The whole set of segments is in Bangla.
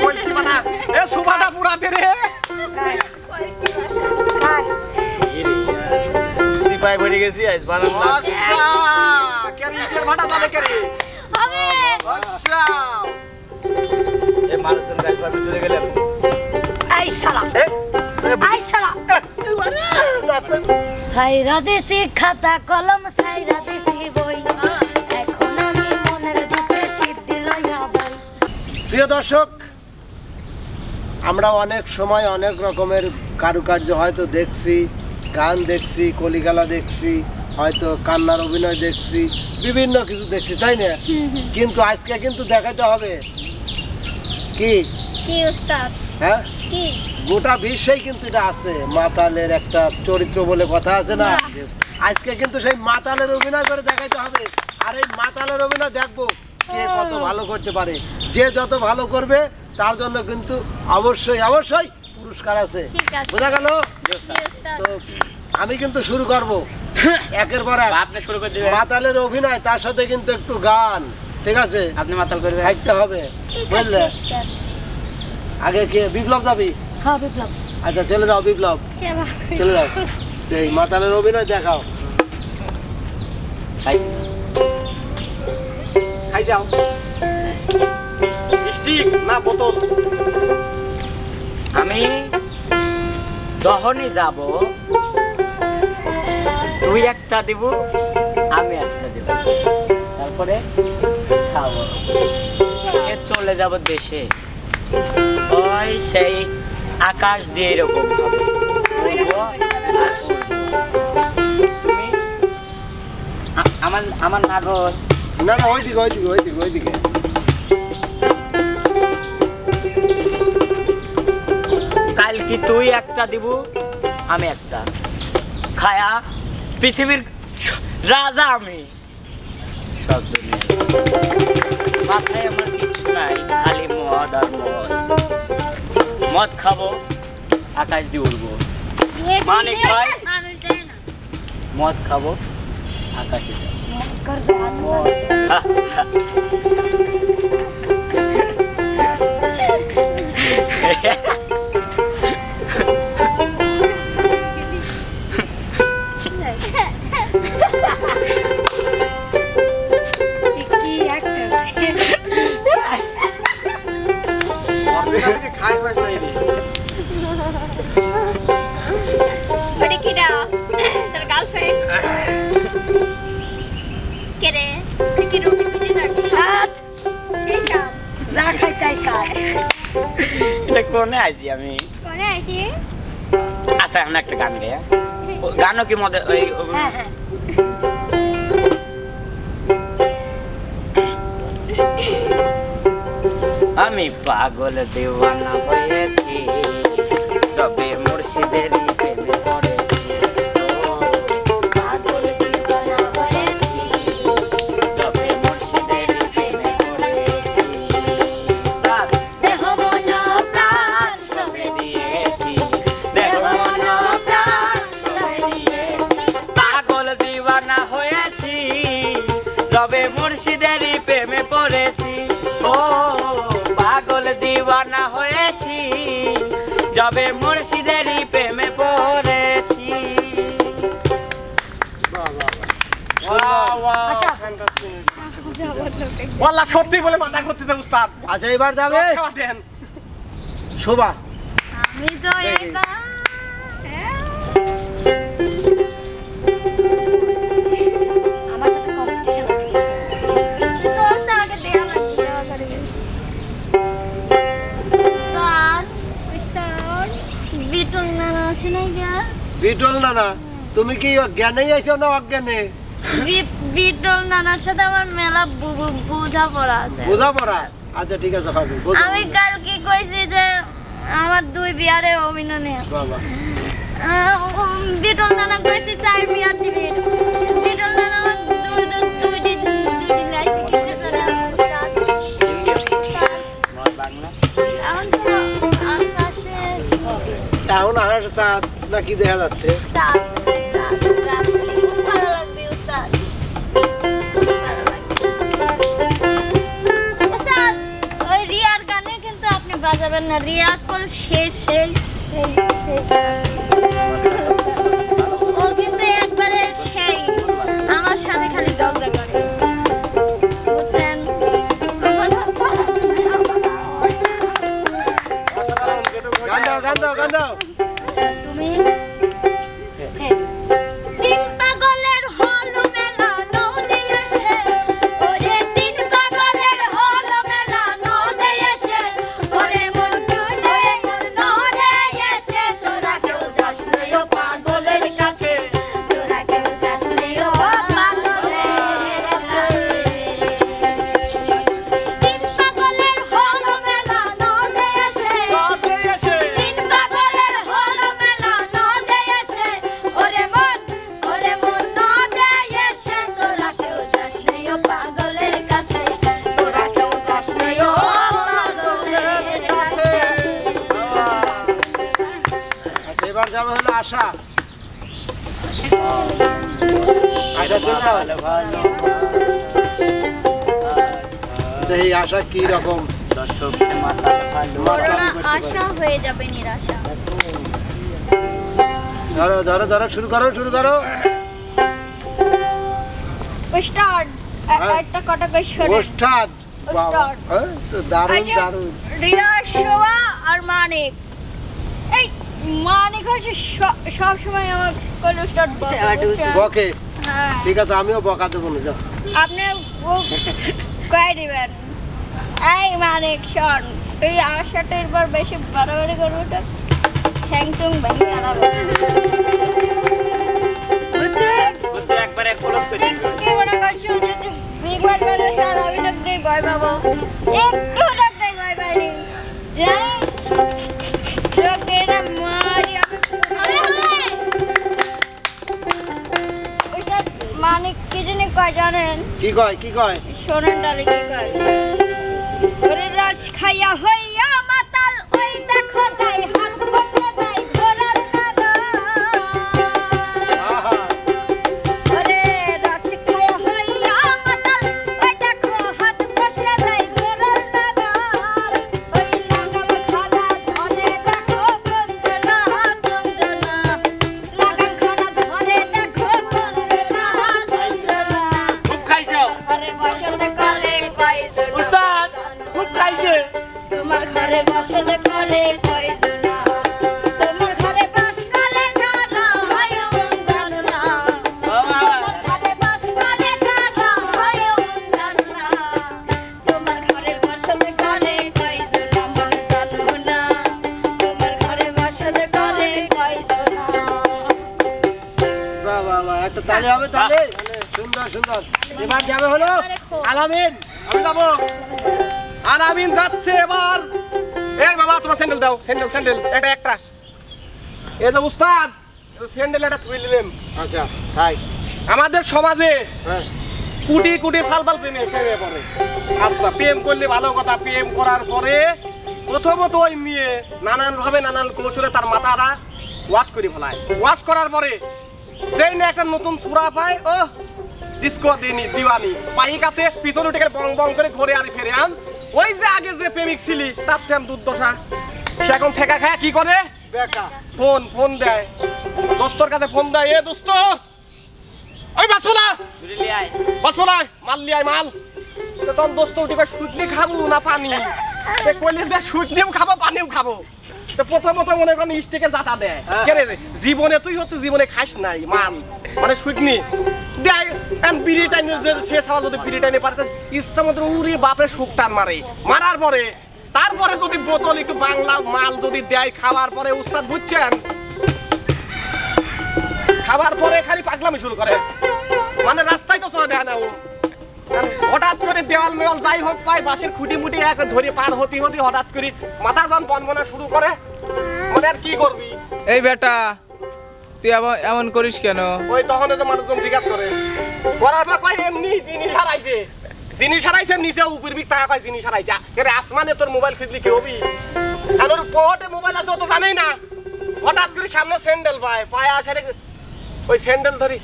কোল কি বানা এ সুবাটা পুরা দে রে সিপাই বড়ি গেছি আজ বানাম না আচ্ছা কেরি ইটের ভাটা তালে কেরি হবে আচ্ছা এ মানুষজন গাছ পাবে চলে গেলেন আই শালা আই শালা সাইরা দেশি খাতা কলম সাইরা দেশি বই এখন আমি মনের দুঃখে সিদ্ধি লইয়া বই। প্রিয় দর্শক, আমরা অনেক সময় অনেক রকমের কারুকার্য হয়তো দেখছি, গান দেখছি, কলিগালা দেখছি, হয়তো কান্নার অভিনয় দেখছি, বিভিন্ন কিছু দেখছি, তাই না? কিন্তু আজকে কিন্তু দেখাতে হবে কি কি উস্তাদ হ্যাঁ কি গোটা বিশ্বেই কিন্তু এটা আছে, মাতালের একটা চরিত্র বলে কথা আছে না? আজকে কিন্তু সেই মাতালের অভিনয় করে দেখাইতে হবে। আর এই মাতালের অভিনয় দেখবো কে কত ভালো করতে পারে। যে যত ভালো করবে তার জন্য কিন্তু অবশ্যই অবশ্যই পুরস্কার আছে, বোঝা গেল? তো আমি কিন্তু শুরু করব একের পর এক। আপনি শুরু করে দিবেন। মাতালের অভিনয় তার সাথে কিন্তু একটু গান, ঠিক আছে? আপনি মাতাল করবেন, খাইতে হবে, বুঝলে? আগে কে বিপ্লব যাবি? হ্যাঁ বিপ্লব। আচ্ছা চলে যাও বিপ্লব, চলে যাও। এই মাতালের অভিনয় দেখাও। খাই যাও স্টিক না বোতল। আমি যখনই যাব তুই একটা দিব আমি একটা দিব, তারপরে খাবো, চলে যাব দেশে। ওই সেই আকাশ দিয়ে এরকম আমার নাগর না না ওইদিকে ওইদিকে ওইদিকে ওইদিকে। কাল কি তুই একটা দিব আমি একটা, খায়া পৃথিবীর রাজা আমি, সব দুনিয়া মাথায় আমার কিছু নাই, খালি মদ আর মদ। মদ খাবো আকাশ দিয়ে উড়বো, মানে খাই মদ খাবো আকাশে কোনে আইছি আমি? আচ্ছা এখন একটা গান গে, গানও কি মধ্যে ওই আমি পাগল দেওয়ানা হয়েছি, তবে মুর্শিদের প্রেমে পড়েছি। পাগল দেওয়ানা হয়েছি, তবে মুর্শিদের প্রেমে পড়েছি। দেহ মন প্রাণ সবে দিয়েছি, দেহ মন প্রাণ সবে দিয়েছি। পাগল দিওয়ানা হয়েছি, তবে মুর্শিদের প্রেমে পড়েছি। ও পাগল দিওয়ানা হয়েছি, যবে মুর্শিদেরই প্রেমে পড়েছি। ওয়াল্লাহ সত্যি বলে মাথা করতেছে উস্তাদ। আচ্ছা এবার যাবে দেন শোভা। আমি তো এবার আমার সাথে কম্পিটিশন আছে, তোর তো আগে দেয়া লাগবে, দেওয়া করে তার উস্তাদ বিটল নানা আছে না গা? বিটল নানা, তুমি কি জ্ঞানেই আইছো না অজ্ঞানে? বিটল নানার সাথে আমার মেলা বোঝাপড়া আছে। বোঝাপড়া? আচ্ছা ঠিক আছে হবে। আমি কাল কি কইছি যে আমার 2 বিয়ারে অভিনয় নেই। বাবা বিটল নানা কইছি 4 বিয়ার দিবে। বিটল নানা দুইটি লাইছে কিসে করে উস্তাদ? বাংলা এখন তো আশাশে এখন আর সাত নাকি দেখা যাচ্ছে? ভালো লাগবে উস্তাদ। ওই রিয়ার গানে কিন্তু বাজাবেন না রিয়াকল শেষ শেষ ও কিন্তু একবারে সেই আমার সাথে খালি ঝগড়া করে বুঝছেন গান দাও তুমি তিন পাগলের হলো মেলা নদী এসে ওরে তিন পাগলের হলো মেলা নদী এসে ওরে মন টুটে মন নদে এসে তোরা কেউ যাস না ও পাগলের কাছে তোরা কেউ যাস না ও পাগলের কাছে তিন পাগলের হলো মেলা নদী এসে তিন পাগলের হলো মেলা নদী এসে ওরে মন নদে এসে তোরা কেউ যাস না ও পাগলের কাছে তোরা কেউ যাস না ও পাগলের কাছে আচ্ছা এবার যাবে হলো আশা চলে যাও এই আশা কি রকম দর্শকদের মাথা ভালো করোনা আশা হয়ে যাবে নিরাশা ধরো শুরু করো স্টার্ট একটা কটা কোশ্চেন ওস্তাদ বাবা তো দারুণ রিয়া শোয়া আর মানিক এই মানিক হচ্ছে সব সময় আমার কোন স্টার্ট বকে হ্যাঁ ঠিক আছে আমিও বকা দেবো না যাও আপনি ও কয়ে দিবেন এই মানিক শোন তুই আশাটা এবার বেশি বাড়াবাড়ি করবো তো ঠ্যাংটুং ভেঙে আনাবো বলছে একবারে ক্লোজ করে দিবি। কি মনে করছো যে বিগ বাই মানে স্যার আমি তো দেই ভয় পাবো একটু দেখতে ভয় পাইনি জানি তোকে না মারি ওইটা মানিক কি জানি কয় জানেন কি কয় শোনেন তাহলে কি কয় ওরে রস খাইয়া হইয়া মাতাল ওই দেখো যাই হাত বসে যাই ঘোড়ার নাগা আহা ওরে রস খাইয়া হইয়া মাতাল ওই দেখো হাত বসে যাই ঘোড়ার নাগা ওই নাগাল খালা ধরে দেখো গঞ্জনা লাগান খানা ধরে দেখো গঞ্জনা খুব খাইছো ঘরে বসতে করে কয়জন উস্তাদ খুব খাইছে তোমার ঘরে বসতে করে কয়জন তোমার ঘরে বাস করে কারা হয় মন জানো না বাবা ঘরে বাস করে কারা হয় মন জানো না তোমার ঘরে বসতে করে কয়জন মন জানো না তোমার ঘরে বসতে করে কয়জন বাবা একটা তালি হবে তালি সুন্দর এবার যাবে হলো আলামিন আমি যাবো আলামিন যাচ্ছে এবার এই বাবা তোমার স্যান্ডেল দাও স্যান্ডেল একটা এই যে উস্তাদ স্যান্ডেল একটা থুই নিলাম আচ্ছা তাই আমাদের সমাজে হ্যাঁ কোটি সালবাল প্রেমে পড়ে আচ্ছা প্রেম করলে ভালো কথা প্রেম করার পরে প্রথমত ওই মেয়ে নানান কৌশলে তার মাথাটা ওয়াশ করে ফেলায় ওয়াশ করার পরে সেই না একটা নতুন সুরা পায় ও ডিস্কো দিওয়ানি বাইক আছে পিছনে উঠে বং বং করে ঘরে আর ফেরে আন ওই যে আগে যে প্রেমিক ছিলি তার তেম দুর্দশা সে এখন শেখা খায় কি করে বেকা ফোন দেয় দোস্তর কাছে ফোন দেয় এ দোস্ত ওই বাসলা মাল লিয়ায় মাল তো তখন দোস্ত উঠে সুটলি খাবো না পানি কইলে যে সুটলিও খাবো পানিও খাবো তো প্রথমত মনে করেন স্টেকে জাতা দেয় কেন জীবনে তুই হচ্ছে জীবনে খাস নাই মাল মানে সুটনি দেয় বিড়ি টাইনে যে সে সামাল যদি বিড়ি টাইনে পারে ইচ্ছা মতো উড়ি বাপরে সুখ টান মারার পরে তারপরে যদি বোতল একটু বাংলা মাল যদি দেয় খাওয়ার পরে উস্তাদ বুঝছেন খাবার পরে খালি পাগলামি শুরু করে মানে রাস্তায় তো চলে দেয় না ও হঠাৎ করে দেওয়াল মেওয়াল যাই হোক পায় বাসের খুঁটি মুটি এক ধরে পার হতে হঠাৎ করে মাথা যখন বনবনা শুরু করে মানে আর কি করবি এই বেটা তুই এমন করিস কেন? ওই তখন তো মানুষজন জিজ্ঞাসা করে করার পর পাই এমনি জিনিস হারাইছে নিচে উপর দিক টাকা পাই জিনিস হারাইছে আসমানে তোর মোবাইল খুঁজলি কি হবি আর ওর পকেটে মোবাইল আছে ও তো জানেই না হঠাৎ করে সামনে স্যান্ডেল পায় আসে ওই স্যান্ডেল ধরি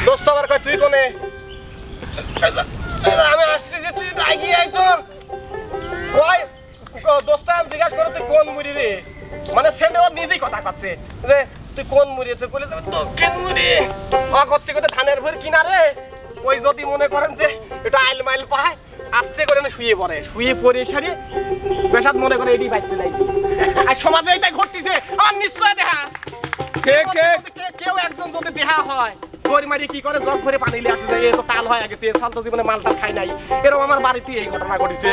দোস্ত আবার কয় তুই কোনে আমি আসতেছি তুই রাগি আই তো গো দোস্ত আমি জিজ্ঞাসা করো তুই কোন মুড়ি রে মানে ছেলে ও নিজেই কথা করছে রে তুই কোন মুড়ি তুই বলে দক্ষিণ মুড়ি করতে করতে ধানের ভুঁড়ি কিনা রে ওই যদি মনে করেন যে এটা আইল মাইল পায় আস্তে করে শুয়ে পড়ে সারি পেশাদ মনে করে এটি বাচ্চা যাইছি আর সমাজে এটাই ঘটতেছে আমার নিশ্চয় দেখা কেউ একজন যদি দেহা হয় গড়ি মারি কি করে জগ ভরে পানি নিয়ে আসে যায় এ তো কাল হয়ে গেছে সাল তো জীবনে মালটা খাই নাই এরকম আমার বাড়িতে এই ঘটনা ঘটেছে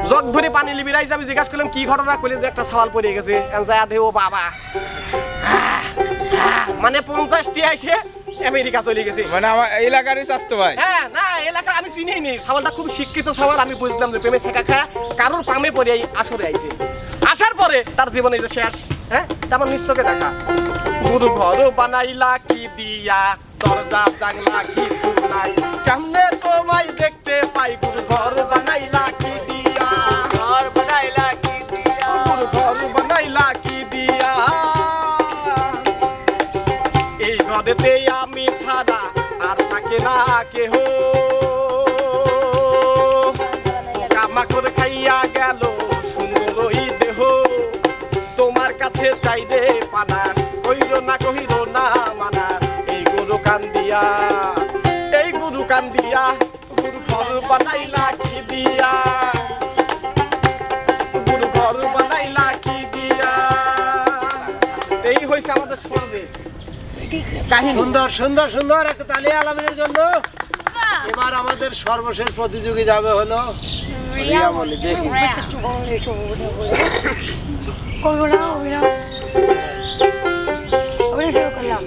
জগ ভরে পানি লিবি রাইছে আমি জিজ্ঞাসা করলাম কি ঘটনা কইলে যে একটা সওয়াল পড়ে গেছে এনজায়া দে ও বাবা মানে 50 টি আইছে আমেরিকা চলে গেছে মানে আমার এলাকারই স্বাস্থ্য ভাই হ্যাঁ না এলাকা আমি চিনিই নি সওয়ালটা খুব শিক্ষিত সওয়াল আমি বুঝলাম যে প্রেমে শেখা খায় কারোর পামে পড়ে আসরে আইছে আসার পরে তার জীবনে যে শেষ হ্যাঁ তেমন নিশ্চয়কে দেখা গুরু ঘর বানাইলা কি দিয়া দরজা জানলা কিছু নাই কেমনে তোমায় দেখতে পাই গুরু ঘর বানাইলা কি দিয়া ঘর বানাইলা কি দিয়া গুরু ঘর বানাইলা কি দিয়া এই ঘরেতে আমি ছাড়া আর থাকে না কেহ কামা করে খাইয়া গেল সুন্দর ওই দেহ তোমার কাছে চাইলে পানা কহিরো না মানা এই গুরু কান্দিয়া গুরু ঘর বানাইলা কি দিয়া গুরু ঘর বানাইলা কি দিয়া এই হইছে আমাদের সমাজে সুন্দর সুন্দর সুন্দর একটা তালি আলমের জন্য এবার আমাদের সর্বশেষ প্রতিযোগী যাবে হলো রিয়ামণি দেখি করবো না শুরু করলাম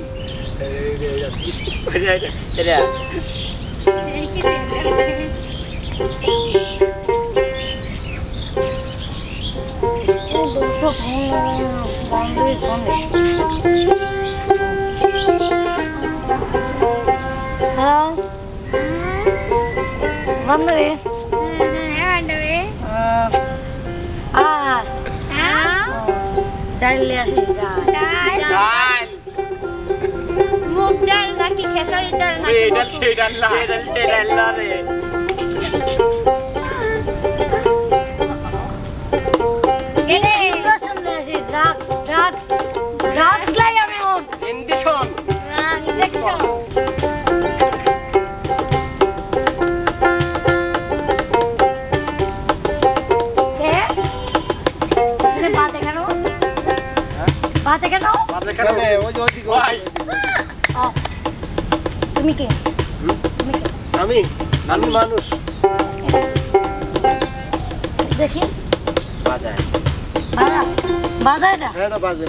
হ্যালো বান্ধবী ডাল আসি ডাল মুগ ডাল নাকি খেসারির ডাল নাকি সেই ডাল না রে ড্রাগস লাই আমি ওন ইনজেকশন ইনজেকশন বাতে কেন ওই যে ওইদিকে তুমি কে আমি মানুষ দেখি বাজায় বাজায় না হ্যাঁ বাজে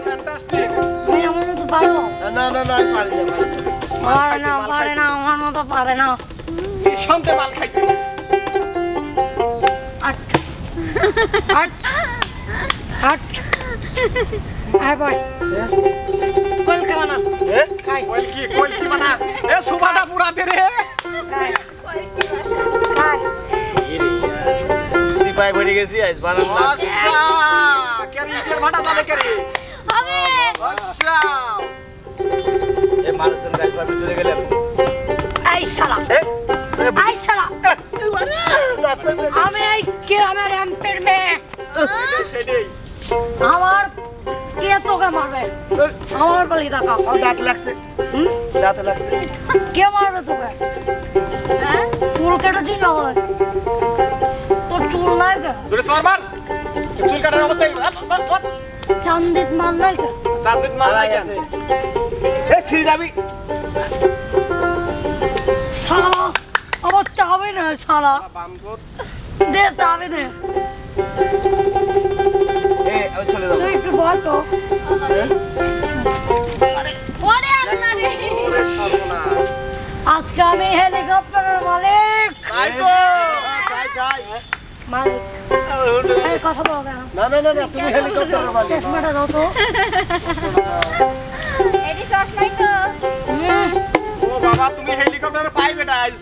ফ্যান্টাস্টিক তুমি আমার মতো পারো না আমি পারি না আমার মতো পারে না শুনতে মাল খাইছে আয় বয় কলকা বানা কোল কি বানা এ সুবাটা পুরা দে রে সিপাই পড়ে গেছি আজ বানান আচ্ছা কেন ইটের ভাটা যাবে কে রে হবে আচ্ছা এই মানুষজন গাছ পাবে চলে গেলেন এই শালা আমি এই গ্রামের এমপির মেয়ে সেটাই আমার কে তোকে মারবে আমার বলি দেখা দাঁত লাগছে কে মারবে তোকে চুল কেটে দিন আমার তোর চুল নাই কে দুটো চর মার চুল কাটার অবস্থা চান্দিত মার নাই কে চাঁদিত মার গেছে এ ছিড়ে যাবি শালা আমার চাবে না শালা বামগত দে চাবে দে আমি চলে যাবো তুই একটু বল তো ওরে আপনারে ওরে সর্বনাশ আজকে আমি হেলিকপ্টারের মালিক তাই তো যাই মালিক এই কথা বলবে না না তুমি হেলিকপ্টারের মালিক চশমাটা দাও তো এডি চশমাই তো ও বাবা তুমি হেলিকপ্টারে পাইবে না আজ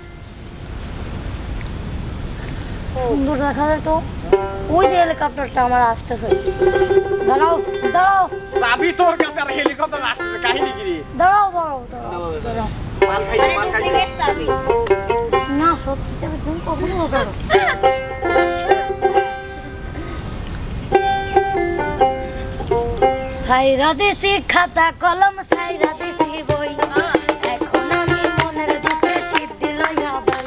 সুন্দর দেখা যায় তো ওই যে হেলিকপ্টারটা আমার আসতেছে দাঁড়াও চাবি তোর কাছে আর হেলিকপ্টার আসছে কাহিনী কি রে দাঁড়াও মাল খাই আরে ডুপ্লিকেট চাবি না সত্যি তুমি কখনো বলতে সাইরা দিছি খাতা কলম সাইরা দিছি বই এখন আমি মনের দুঃখে সিদ্ধি লইয়া বই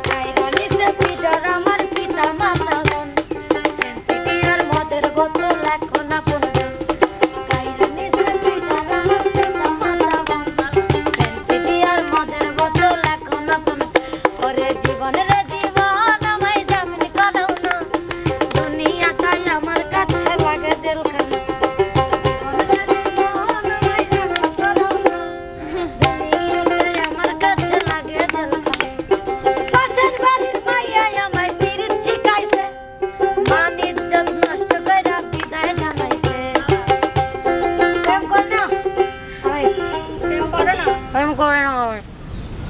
সাইরা নিছে পিটার আমার পিতা মাতা গণ সেন্সিটিয়ার মদের বোতল এখন আপন সাইরা নিছে পিটার আমার পিতা মাতা গণ সেন্সিটিয়ার মদের বোতল এখন আপন ওরে জীবনের জীবন আমায় জামিন করাও না দুনিয়াটাই আমার কাছে লাগে জেলখানা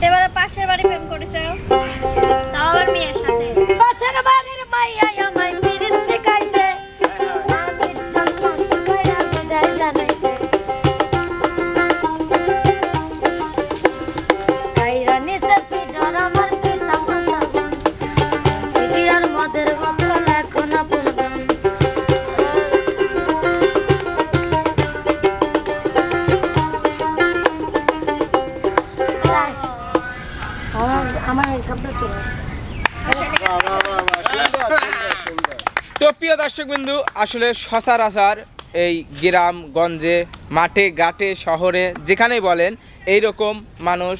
এবারে পাশের বাড়ি প্রেম করেছে তাও আবার মেয়ের সাথে পাশের বাড়ির মাইয়া আমায় পিরিত শিখাইছে আমি জন্ম শিখাইয়া বিদায় জানাইছে কাইরা নিছে পিডর আমার পিতা মাতা গণ সিটিয়ার মদের বোতল এখন আপন গণ আমার কাপড় চলে বাহ, বাহ, বাহ, বাহ, সুন্দর, সুন্দর, সুন্দর। তো প্রিয় দর্শকবিন্দু, আসলে সচরাচর এই গ্রাম গঞ্জে মাঠে ঘাটে শহরে যেখানেই বলেন এই রকম মানুষ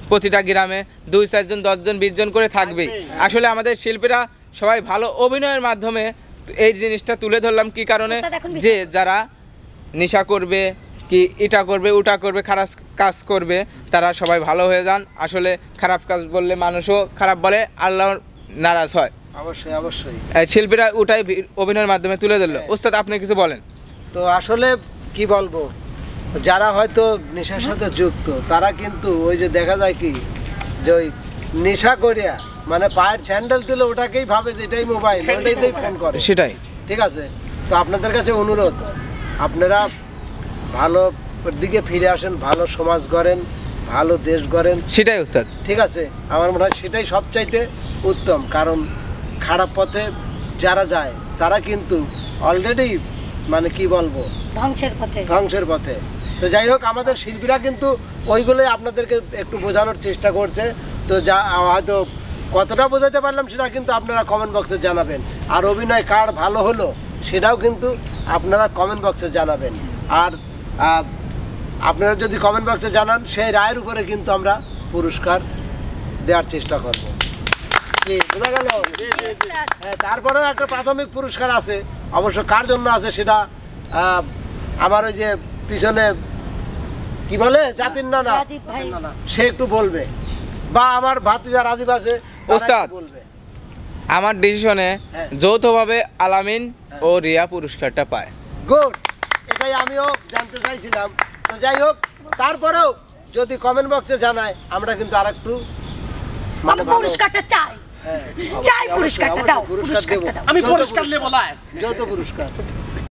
প্রতিটা গ্রামে 2-4 জন 10 জন 20 জন করে থাকবে। আসলে আমাদের শিল্পীরা সবাই ভালো অভিনয়ের মাধ্যমে এই জিনিসটা তুলে ধরলাম কি কারণে, যে যারা নেশা করবে কি এটা করবে ওটা করবে খারাপ কাজ করবে তারা সবাই ভালো হয়ে যান। আসলে খারাপ কাজ বললে মানুষও খারাপ বলে, আল্লাহ নারাজ হয়। অবশ্যই অবশ্যই। শিল্পীরা ওটাই অভিনয়ের মাধ্যমে তুলে ধরলো। ওস্তাদ আপনি কিছু বলেন। তো আসলে কি বলবো, যারা হয়তো নেশার সাথে যুক্ত তারা কিন্তু ওই যে দেখা যায় কি যে ওই নেশা করিয়া মানে পায়ের স্যান্ডেল দিলে ওটাকেই ভাবে যে এটাই মোবাইল, ওটাই ফোন করে। সেটাই ঠিক আছে, তো আপনাদের কাছে অনুরোধ, আপনারা ভালো দিকে ফিরে আসেন, ভালো সমাজ গড়েন, ভালো দেশ গড়েন। সেটাই ওস্তাদ। ঠিক আছে, আমার মনে হয় সেটাই সবচাইতে উত্তম। কারণ খারাপ পথে যারা যায় তারা কিন্তু অলরেডি মানে কি বলবো ধ্বংসের পথে। তো যাই হোক, আমাদের শিল্পীরা কিন্তু ওইগুলোই আপনাদেরকে একটু বোঝানোর চেষ্টা করছে। তো যা হয়তো কতটা বোঝাতে পারলাম সেটা কিন্তু আপনারা কমেন্ট বক্সে জানাবেন। আর অভিনয় কার ভালো হলো সেটাও কিন্তু আপনারা কমেন্ট বক্সে জানাবেন। আর আপনারা যদি কমেন্ট বক্সে জানান সেই রায়ের উপরে কিন্তু আমরা পুরস্কার দেওয়ার চেষ্টা করব। বোঝা গেল? হ্যাঁ, তারপরেও একটা প্রাথমিক পুরস্কার আছে, অবশ্য কার জন্য আছে সেটা আমার ওই যে পিছনে কি বলে জাতির নানা সে একটু বলবে, বা আমার ভাতিজা রাজীব আছে ওস্তাদ বলবে। আমার ডিসিশনে যৌথভাবে আলামিন ও রিয়া পুরস্কারটা পায়। গুড, এটাই আমিও জানতে চাইছিলাম। তো যাই হোক, তারপরেও যদি কমেন্ট বক্সে জানায় আমরা কিন্তু আরেকটু মানে পুরস্কারটা চাই, হ্যাঁ চাই পুরস্কারটা দাও, পুরস্কার দেবো। আমি পুরস্কার নেবো না, যৌথ পুরস্কার।